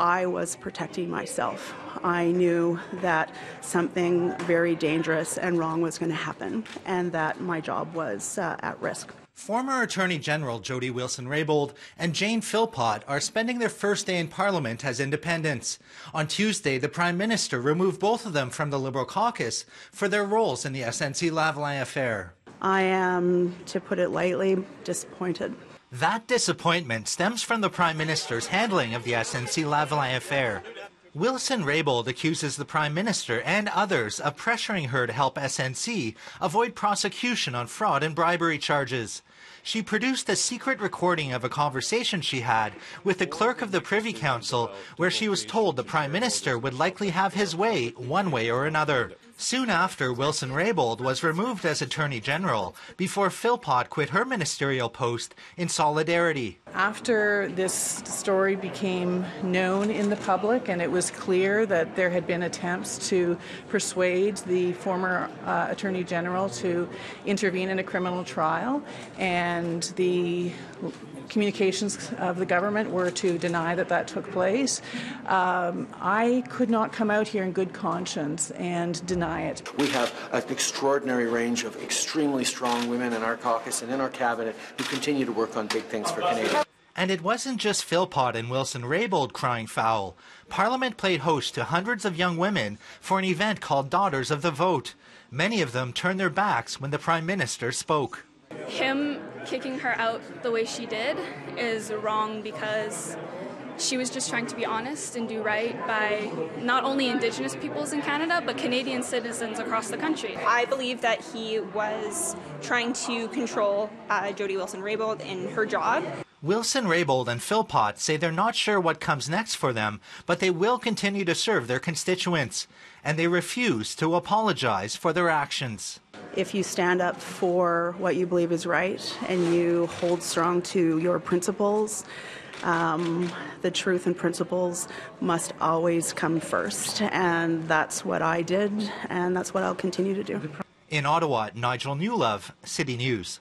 I was protecting myself. I knew that something very dangerous and wrong was going to happen, and that my job was at risk. Former Attorney General Jody Wilson-Raybould and Jane Philpott are spending their first day in Parliament as independents. On Tuesday, the Prime Minister removed both of them from the Liberal caucus for their roles in the SNC-Lavalin affair. I am, to put it lightly, disappointed. That disappointment stems from the Prime Minister's handling of the SNC-Lavalin affair. Wilson-Raybould accuses the Prime Minister and others of pressuring her to help SNC avoid prosecution on fraud and bribery charges. She produced a secret recording of a conversation she had with the clerk of the Privy Council, where she was told the Prime Minister would likely have his way one way or another. Soon after, Wilson-Raybould was removed as Attorney General before Philpott quit her ministerial post in solidarity. After this story became known in the public and it was clear that there had been attempts to persuade the former Attorney General to intervene in a criminal trial, and the communications of the government were to deny that that took place, I could not come out here in good conscience and deny it. We have an extraordinary range of extremely strong women in our caucus and in our cabinet who continue to work on big things for Canada. And it wasn't just Philpott and Wilson-Raybould crying foul. Parliament played host to hundreds of young women for an event called Daughters of the Vote. Many of them turned their backs when the Prime Minister spoke. Him kicking her out the way she did is wrong, because she was just trying to be honest and do right by not only Indigenous peoples in Canada, but Canadian citizens across the country. I believe that he was trying to control Jody Wilson-Raybould in her job. Wilson-Raybould and Philpott say they're not sure what comes next for them, but they will continue to serve their constituents, and they refuse to apologize for their actions. If you stand up for what you believe is right and you hold strong to your principles, the truth and principles must always come first. And that's what I did, and that's what I'll continue to do. In Ottawa, Nigel Newlove, City News.